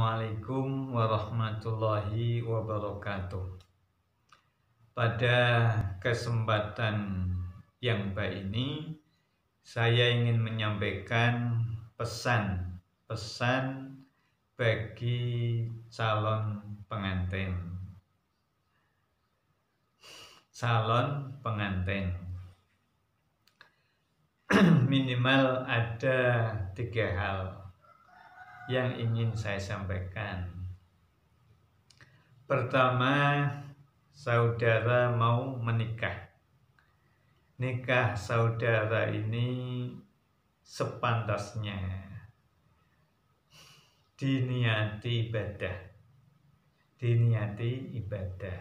Assalamualaikum warahmatullahi wabarakatuh. Pada kesempatan yang baik ini, saya ingin menyampaikan pesan-pesan bagi calon pengantin. Calon pengantin minimal ada 3 hal yang ingin saya sampaikan. Pertama, saudara mau menikah. Nikah saudara ini sepantasnya diniati ibadah. Diniati ibadah.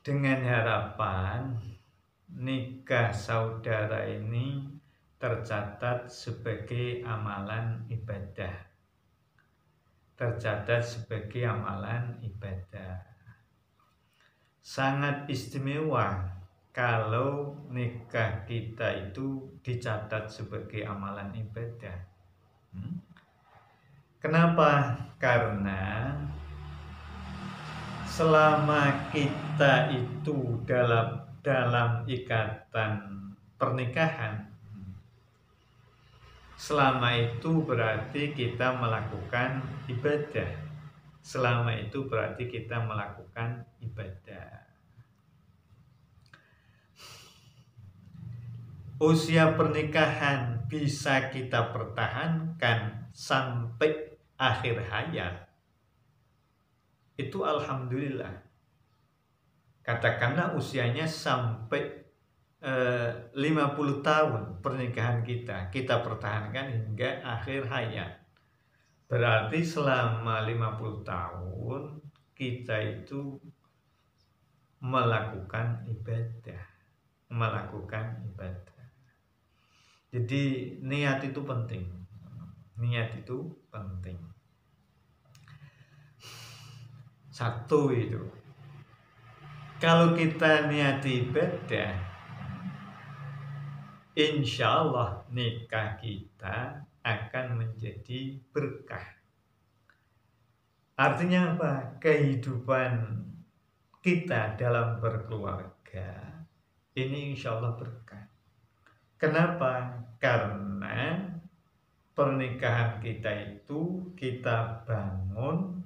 Dengan harapan nikah saudara ini tercatat sebagai amalan ibadah. Tercatat sebagai amalan ibadah. Sangat istimewa kalau nikah kita itu dicatat sebagai amalan ibadah. Kenapa? Karena selama kita itu dalam ikatan pernikahan, selama itu berarti kita melakukan ibadah. Selama itu berarti kita melakukan ibadah. Usia pernikahan bisa kita pertahankan sampai akhir hayat. Itu alhamdulillah. Katakanlah usianya sampai 50 tahun pernikahan kita pertahankan hingga akhir hayat. Berarti selama 50 tahun kita itu melakukan ibadah. Jadi niat itu penting. Niat itu penting. Satu itu, kalau kita niati ibadah, insya Allah nikah kita akan menjadi berkah. Artinya apa? Kehidupan kita dalam berkeluarga ini insya Allah berkah. Kenapa? Karena pernikahan kita itu kita bangun,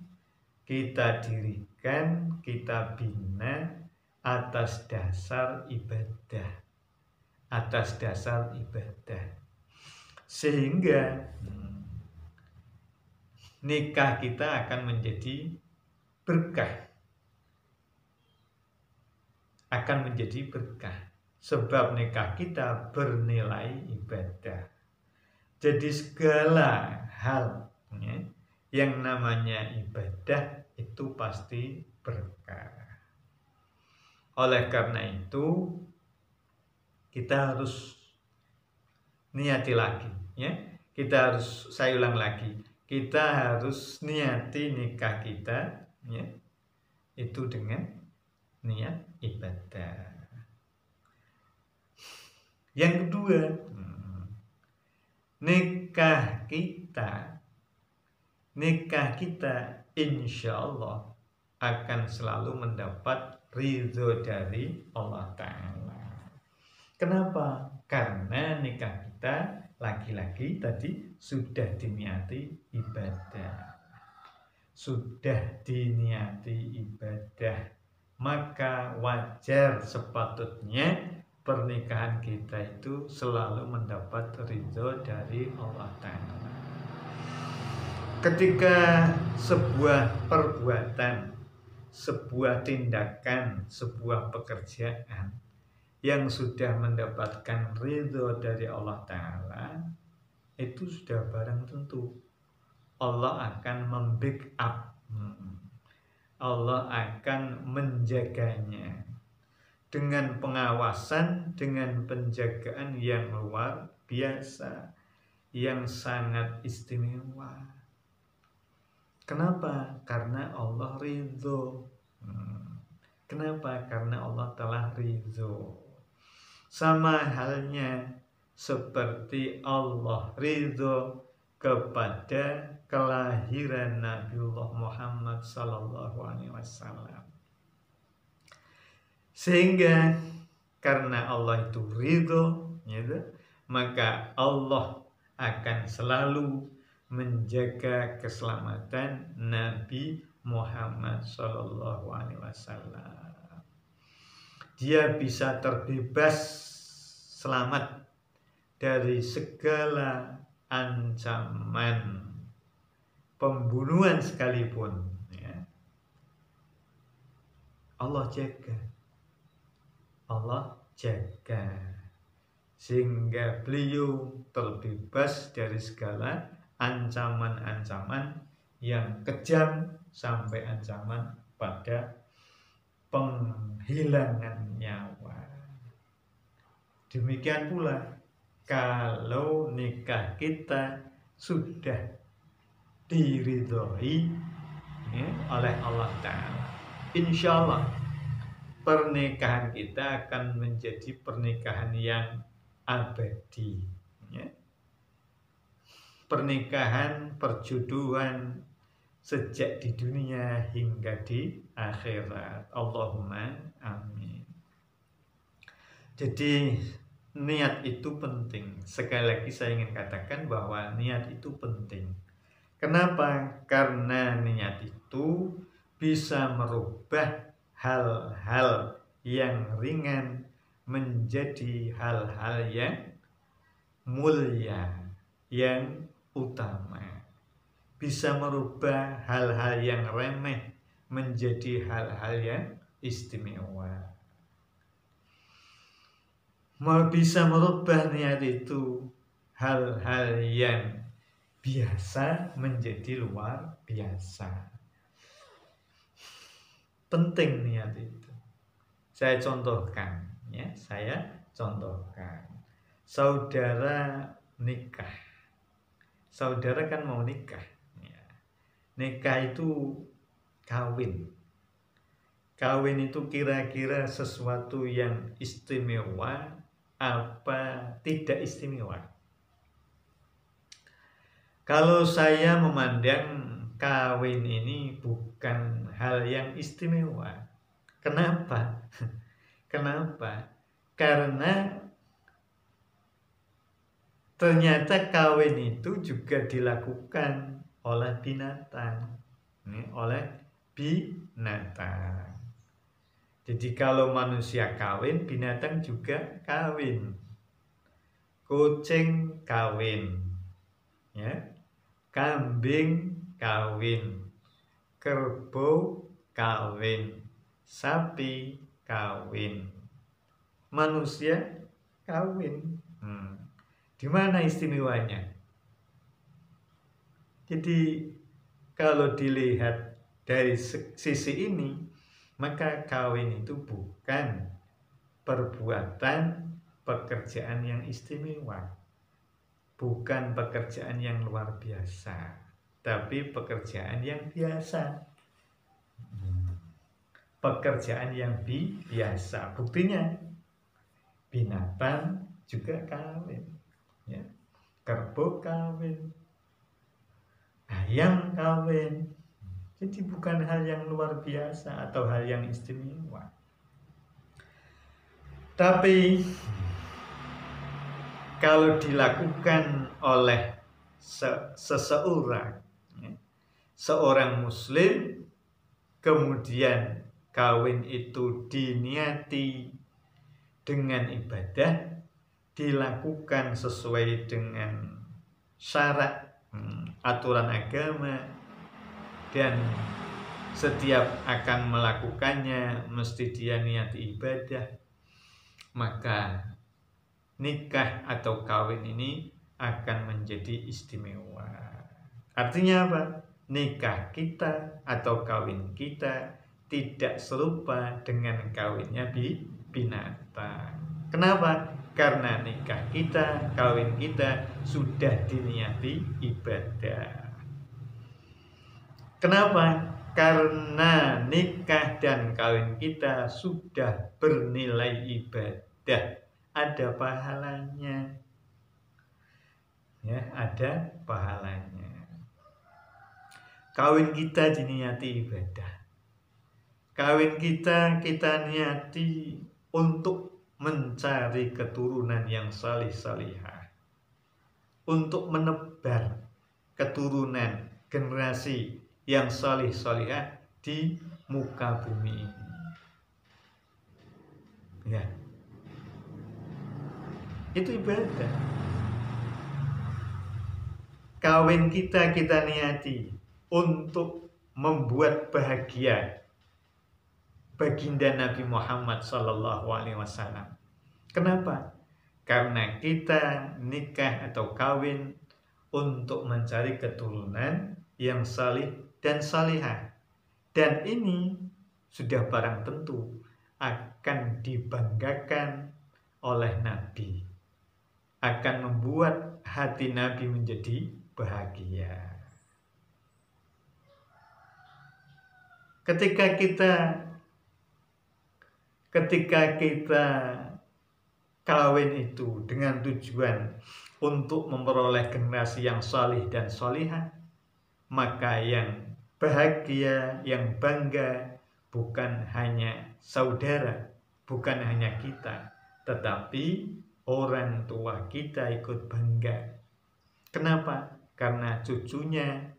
kita dirikan, kita bina atas dasar ibadah. Atas dasar ibadah. Sehingga nikah kita akan menjadi berkah. Akan menjadi berkah. Sebab nikah kita bernilai ibadah. Jadi segala hal yang namanya ibadah itu pasti berkah. Oleh karena itu kita harus niati lagi, ya. Saya ulang lagi, kita harus niati nikah kita, ya, itu dengan niat ibadah. Yang kedua, nikah kita insya Allah akan selalu mendapat ridho dari Allah Ta'ala. Kenapa? Karena nikah kita lagi-lagi tadi sudah diniati ibadah. Sudah diniati ibadah. Maka wajar sepatutnya pernikahan kita itu selalu mendapat ridho dari Allah Ta'ala. Ketika sebuah perbuatan, sebuah tindakan, sebuah pekerjaan yang sudah mendapatkan ridho dari Allah Ta'ala, itu sudah barang tentu Allah akan membackup, Allah akan menjaganya dengan pengawasan, dengan penjagaan yang luar biasa, yang sangat istimewa. Kenapa? Karena Allah ridho. Kenapa? Karena Allah telah ridho. Sama halnya seperti Allah ridho kepada kelahiran Nabiullah Muhammad sallallahu alaihi wasallam. Sehingga karena Allah itu ridho, gitu, maka Allah akan selalu menjaga keselamatan Nabi Muhammad sallallahu alaihi wasallam. Dia bisa terbebas selamat dari segala ancaman pembunuhan sekalipun, ya. Allah jaga sehingga beliau terbebas dari segala ancaman-ancaman yang kejam sampai ancaman pada penghilangan nyawa. Demikian pula kalau nikah kita sudah diridhoi, ya, oleh Allah Ta'ala, insya Allah pernikahan kita akan menjadi pernikahan yang abadi, ya. Pernikahan, perjodohan sejak di dunia hingga di akhirat. Allahumma amin. Jadi niat itu penting. Sekali lagi saya ingin katakan bahwa niat itu penting. Kenapa? Karena niat itu bisa merubah hal-hal yang ringan menjadi hal-hal yang mulia, yang utama. Bisa merubah hal-hal yang remeh menjadi hal-hal yang istimewa. Bisa merubah niat itu hal-hal yang biasa menjadi luar biasa. Penting niat itu. Saya contohkan, ya, saudara nikah. Saudara kan mau nikah, ya. Nikah itu kawin. Kawin itu kira-kira sesuatu yang istimewa apa tidak istimewa? Kalau saya memandang kawin ini bukan hal yang istimewa. Kenapa? Kenapa? Karena ternyata kawin itu juga dilakukan oleh binatang. Oleh binatang. Jadi kalau manusia kawin, binatang juga kawin. Kucing kawin, ya. Kambing kawin, kerbau kawin, sapi kawin, manusia kawin. Di mana istimewanya? Jadi kalau dilihat dari sisi ini, maka kawin itu bukan perbuatan pekerjaan yang istimewa, bukan pekerjaan yang luar biasa, tapi pekerjaan yang biasa. Pekerjaan yang biasa. Buktinya binatang juga kawin, ya. Kerbau kawin, ayam kawin. Jadi bukan hal yang luar biasa atau hal yang istimewa. Tapi kalau dilakukan oleh seseorang, ya, seorang muslim, kemudian kawin itu diniati dengan ibadah, dilakukan sesuai dengan syarat aturan agama, dan setiap akan melakukannya mesti dia niati ibadah, maka nikah atau kawin ini akan menjadi istimewa. Artinya apa? Nikah kita atau kawin kita tidak serupa dengan kawinnya binatang. Kenapa? Karena nikah kita, kawin kita sudah diniati ibadah. Kenapa? Karena nikah dan kawin kita sudah bernilai ibadah, ada pahalanya. ya, ada pahalanya. Kawin kita diniati ibadah. Kawin kita niati untuk mencari keturunan yang salih salihah, untuk menebar keturunan generasi yang salih salihah di muka bumi ini. Ya, itu ibadah. Kawin kita niati untuk membuat bahagia baginda Nabi Muhammad SAW. Kenapa? Karena kita nikah atau kawin untuk mencari keturunan yang salih dan salihah. Dan ini sudah barang tentu akan dibanggakan oleh Nabi. Akan membuat hati Nabi menjadi bahagia. Ketika kita kawin itu dengan tujuan untuk memperoleh generasi yang salih dan salihah, maka yang bahagia, yang bangga bukan hanya saudara, bukan hanya kita, tetapi orang tua kita ikut bangga. Kenapa? Karena cucunya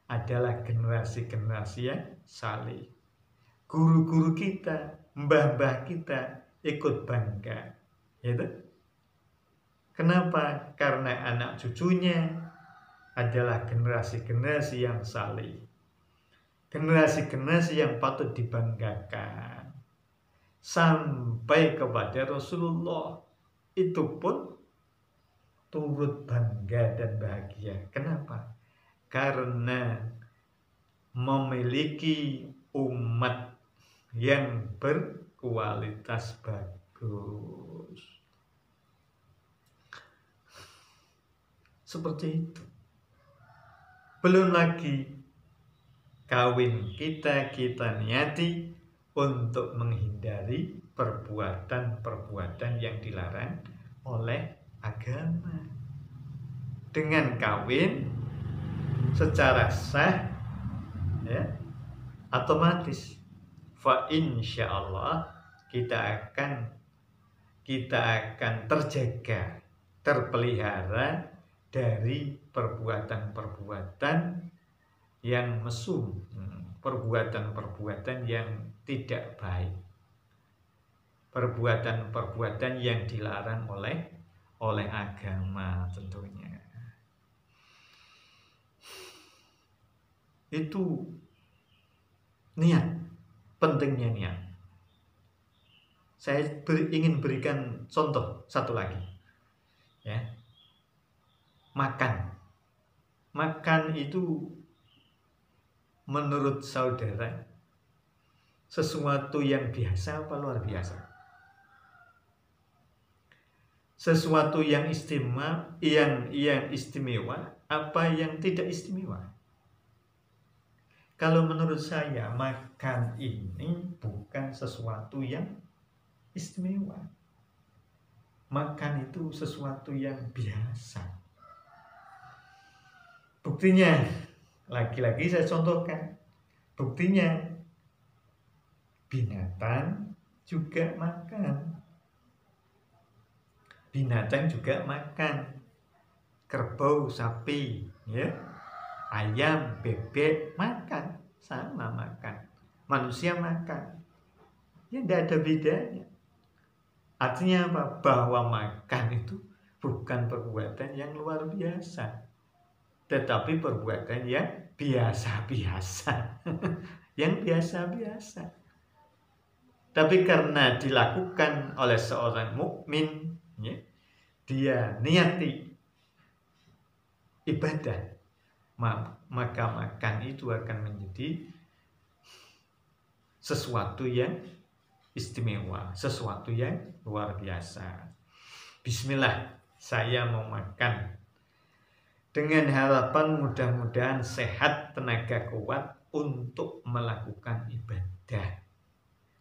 adalah generasi-generasi yang salih. Guru-guru kita, mbah-mbah kita ikut bangga. Gitu? Kenapa? Karena anak cucunya adalah generasi-generasi yang salih. Generasi-generasi yang patut dibanggakan. Sampai kepada Rasulullah itu pun turut bangga dan bahagia. Kenapa? Karena memiliki umat yang berkualitas bagus. Seperti itu. Belum lagi kawin kita niati untuk menghindari perbuatan-perbuatan yang dilarang oleh agama. Dengan kawin secara sah, ya, otomatis fa insyaallah kita akan terjaga, terpelihara dari perbuatan-perbuatan yang mesum, perbuatan-perbuatan yang tidak baik, perbuatan-perbuatan yang dilarang oleh agama tentunya. Itu niat, pentingnya niat. Saya ingin berikan contoh satu lagi, ya. Makan itu menurut saudara sesuatu yang biasa apa luar biasa? Sesuatu yang istimewa, yang istimewa apa yang tidak istimewa? Kalau menurut saya, makan ini bukan sesuatu yang istimewa. Makan itu sesuatu yang biasa. Buktinya, lagi-lagi saya contohkan. Buktinya, binatang juga makan. Binatang juga makan. Kerbau, sapi, ya, ayam, bebek makan, sama makan. Manusia makan. Ya, tidak ada bedanya. Artinya apa? Bahwa makan itu bukan perbuatan yang luar biasa, tetapi perbuatan yang biasa-biasa. Yang biasa-biasa. Tapi karena dilakukan oleh seorang mukmin, ya, dia niati ibadah, maka makan itu akan menjadi sesuatu yang istimewa, sesuatu yang luar biasa. Bismillah, saya mau makan dengan harapan mudah-mudahan sehat, tenaga kuat untuk melakukan ibadah,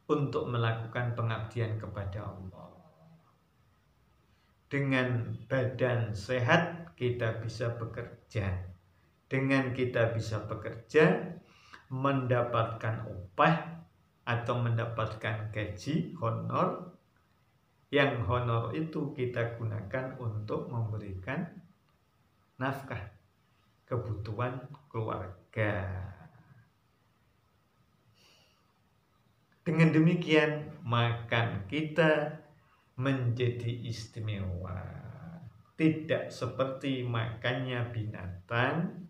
untuk melakukan pengabdian kepada Allah. Dengan badan sehat kita bisa bekerja. Dengan kita bisa bekerja, mendapatkan upah atau mendapatkan gaji, honor, yang honor itu kita gunakan untuk memberikan nafkah, kebutuhan keluarga. Dengan demikian, makan kita menjadi istimewa. Tidak seperti makannya binatang,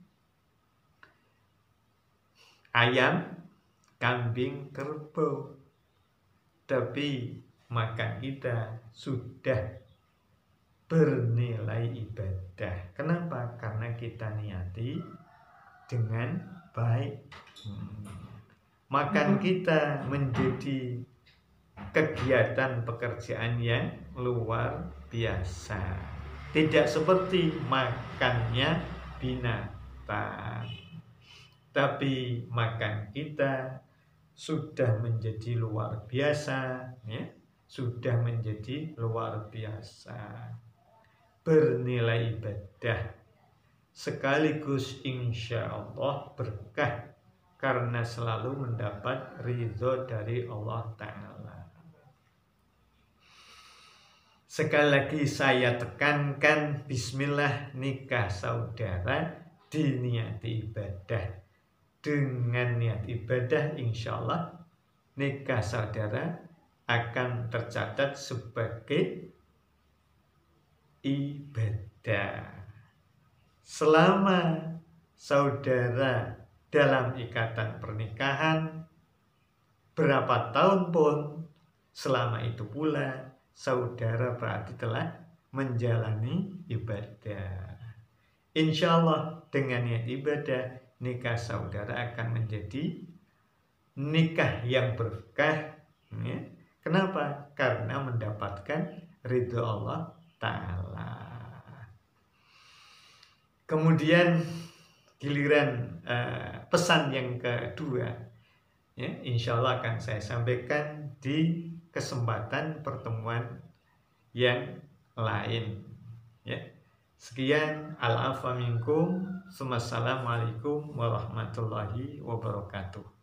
ayam, kambing, kerbau. Tapi makan kita sudah bernilai ibadah. Kenapa? Karena kita niati dengan baik. Makan kita menjadi kegiatan pekerjaan yang luar biasa. Tidak seperti makannya binatang. Tapi makan kita sudah menjadi luar biasa, ya. Sudah menjadi luar biasa. Bernilai ibadah. Sekaligus insya Allah berkah karena selalu mendapat ridho dari Allah Ta'ala. Sekali lagi saya tekankan, bismillah, nikah saudara diniati ibadah. Dengan niat ibadah insya Allah nikah saudara akan tercatat sebagai ibadah. Selama saudara dalam ikatan pernikahan, berapa tahun pun, selama itu pula saudara berarti telah menjalani ibadah. Insya Allah dengan niat ibadah, nikah saudara akan menjadi nikah yang berkah. Ya. Kenapa? Karena mendapatkan ridho Allah Ta'ala. Kemudian giliran pesan yang kedua, ya, insya Allah akan saya sampaikan di kesempatan pertemuan yang lain. Ya. Sekian, al-afa minkum, assalamualaikum warahmatullahi wabarakatuh.